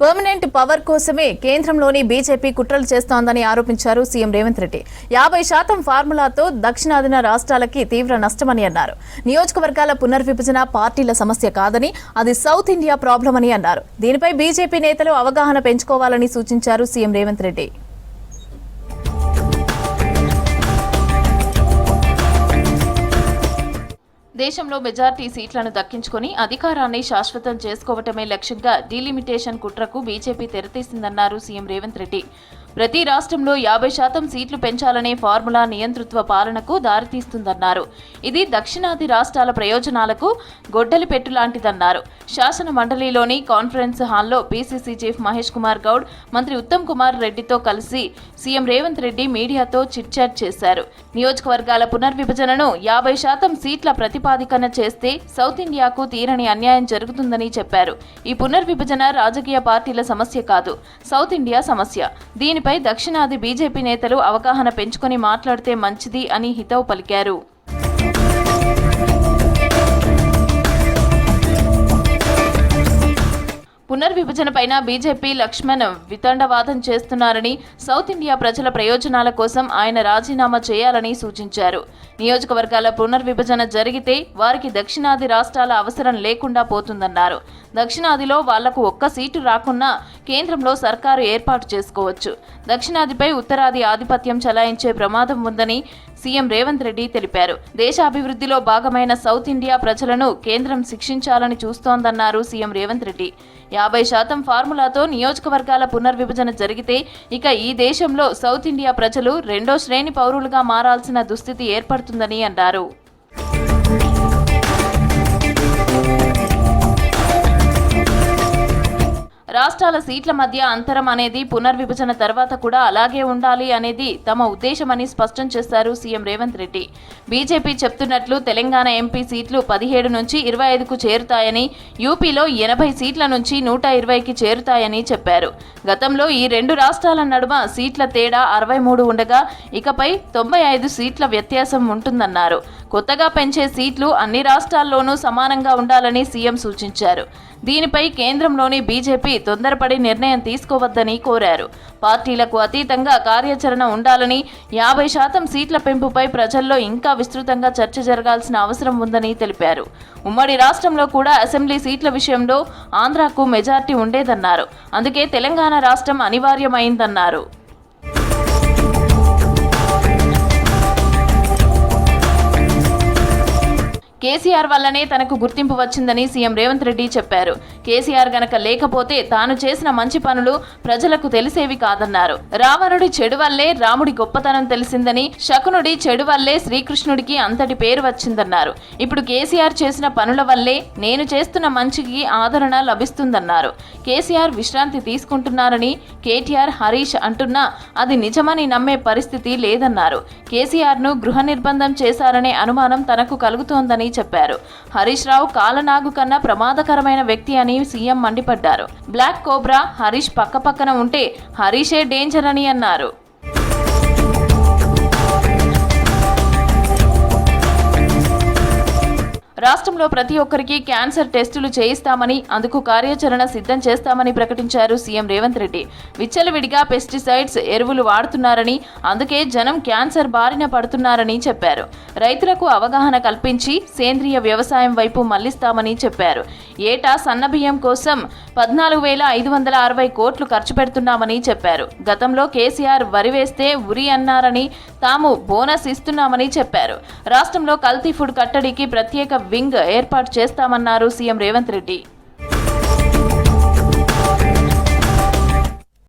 Permanent power కోసమే కేంద్రంలోని BJP కుట్రలు చేస్తోందని ఆరోపించారు సీఎం రేవంత్ రెడ్డి. 50% ఫార్ములాతో దక్షిణాదిన రాష్ట్రాలకి తీవ్ర నష్టమని అన్నారు. నియోజకవర్గాల పునర్విభజన పార్టీల సమస్య కాదని, అది సౌత్ ఇండియా ప్రాబ్లం అని అన్నారు. దీనిపై బీజేపీ నేతలు అవగాహన పెంచుకోవాలని సూచించారు సీఎం రేవంత్ రెడ్డి. దేశంలో మెజార్టీ సీట్లను దక్కించుకుని అధికారాన్ని శాశ్వతం చేసుకోవటమే లక్ష్యంగా డీలిమిటేషన్ కుట్రకు బీజేపీ తెరతీసిందన్నారు సీఎం రేవంత్ రెడ్డి. ప్రతి రాష్ట్రంలో 50% సీట్లు పెంచాలనే ఫార్ములా నియంతృత్వ పాలనకు దారితీస్తుందన్నారు. ఇది దక్షిణాది రాష్ట్రాల ప్రయోజనాలకు గొడ్డలి పెట్టులాంటిదన్నారు. శాసన మండలిలోని కాన్ఫరెన్స్ హాల్లో పీసీసీ చీఫ్ మహేష్ కుమార్ గౌడ్, మంత్రి ఉత్తమ్ కుమార్ రెడ్డితో కలిసి సీఎం రేవంత్ రెడ్డి మీడియాతో చిట్చాట్ చేశారు. నియోజకవర్గాల పునర్విభజనను 50% సీట్ల ప్రతిపాదికన చేస్తే సౌత్ ఇండియాకు తీరని అన్యాయం జరుగుతుందని చెప్పారు. ఈ పునర్విభజన రాజకీయ పార్టీల సమస్య కాదు, సౌత్ ఇండియా సమస్య. దీనిపై దక్షిణాది బీజేపీ నేతలు అవగాహన పెంచుకొని మాట్లాడితే మంచిది అని హితవు పలికారు. పునర్విభజనపైన బీజేపీ లక్ష్మణ్ వితండవాదం చేస్తున్నారని, సౌత్ ఇండియా ప్రజల ప్రయోజనాల కోసం ఆయన రాజీనామా చేయాలని సూచించారు. నియోజకవర్గాల పునర్విభజన జరిగితే వారికి దక్షిణాది రాష్ట్రాల అవసరం లేకుండా పోతుందన్నారు. దక్షిణాదిలో వాళ్లకు ఒక్క సీటు రాకున్నా కేంద్రంలో సర్కారు ఏర్పాటు చేసుకోవచ్చు. దక్షిణాదిపై ఉత్తరాది ఆధిపత్యం చలాయించే ప్రమాదం ఉందని సీఎం రేవంత్ రెడ్డి తెలిపారు. దేశాభివృద్ధిలో భాగమైన సౌత్ ఇండియా ప్రజలను కేంద్రం శిక్షించాలని చూస్తోందన్నారు సీఎం రేవంత్ రెడ్డి. 50% ఫార్ములాతో నియోజకవర్గాల పునర్విభజన జరిగితే ఇక ఈ దేశంలో సౌత్ ఇండియా ప్రజలు రెండో శ్రేణి పౌరులుగా మారాల్సిన దుస్థితి ఏర్పడుతుందని అన్నారు. రాష్ట్రాల సీట్ల మధ్య అంతరం అనేది పునర్విభజన తర్వాత కూడా అలాగే ఉండాలి అనేది తమ ఉద్దేశమని స్పష్టం చేశారు సీఎం రేవంత్ రెడ్డి. బీజేపీ చెప్తున్నట్లు తెలంగాణ ఎంపీ సీట్లు 17 నుంచి 25కు చేరుతాయని, యూపీలో 80 సీట్ల నుంచి 120కి చేరుతాయని చెప్పారు. గతంలో ఈ రెండు రాష్ట్రాల నడుమ సీట్ల తేడా 63 ఉండగా ఇకపై 95 సీట్ల వ్యత్యాసం ఉంటుందన్నారు. కొత్తగా పెంచే సీట్లు అన్ని రాష్ట్రాల్లోనూ సమానంగా ఉండాలని సీఎం సూచించారు. దీనిపై కేంద్రంలోని బీజేపీ తొందరపడి నిర్ణయం తీసుకోవద్దని కోరారు. పార్టీలకు అతీతంగా కార్యాచరణ ఉండాలని, 50% సీట్ల పెంపుపై ప్రజల్లో ఇంకా విస్తృతంగా చర్చ జరగాల్సిన అవసరం ఉందని తెలిపారు. ఉమ్మడి రాష్ట్రంలో కూడా అసెంబ్లీ సీట్ల విషయంలో ఆంధ్రాకు మెజార్టీ ఉండేదన్నారు. అందుకే తెలంగాణ రాష్ట్రం అనివార్యమైందన్నారు. కేసీఆర్ వల్లనే తనకు గుర్తింపు వచ్చిందని సీఎం రేవంత్ రెడ్డి చెప్పారు. కేసీఆర్ గనక లేకపోతే తాను చేసిన మంచి పనులు ప్రజలకు తెలిసేవి కాదన్నారు. రావణుడి చెడు వల్లే రాముడి గొప్పతనం తెలిసిందని, శకునుడి చెడు వల్లే శ్రీకృష్ణుడికి అంతటి పేరు వచ్చిందన్నారు. ఇప్పుడు కేసీఆర్ చేసిన పనుల వల్లే నేను చేస్తున్న మంచికి ఆదరణ లభిస్తుందన్నారు. కేసీఆర్ విశ్రాంతి తీసుకుంటున్నారని కేటీఆర్, హరీష్ అంటున్నా అది నిజమని నమ్మే పరిస్థితి లేదన్నారు. కేసీఆర్ను గృహ నిర్బంధం చేశారనే అనుమానం తనకు కలుగుతోందని చెప్పారు. హరీష్ రావు కాలనాగు కన్నా ప్రమాదకరమైన వ్యక్తి అని సీఎం మండిపడ్డారు. బ్లాక్ కోబ్రా, హరీష్ పక్కపక్కన ఉంటే హరీషే డేంజర్ అని అన్నారు. రాష్ట్రంలో ప్రతి ఒక్కరికి క్యాన్సర్ టెస్టులు చేయిస్తామని, అందుకు కార్యాచరణ సిద్ధం చేస్తామని ప్రకటించారు సీఎం రేవంత్ రెడ్డి. విచ్చలవిడిగా పెస్టిసైడ్స్, ఎరువులు వాడుతున్నారని, అందుకే జనం క్యాన్సర్ బారిన పడుతున్నారని చెప్పారు. రైతులకు అవగాహన కల్పించి సేంద్రియ వ్యవసాయం వైపు మళ్లిస్తామని చెప్పారు. ఏటా సన్నబియ్యం కోసం 14,560 కోట్లు ఖర్చు పెడుతున్నామని చెప్పారు. గతంలో కేసీఆర్ వరి వేస్తే ఉరి అన్నారని, తాము బోనస్ ఇస్తున్నామని చెప్పారు. రాష్ట్రంలో కల్తీ ఫుడ్ కట్టడికి ప్రత్యేక వింగ్ ఏర్పాటు చేస్తామన్నారు సీఎం రేవంత్ రెడ్డి.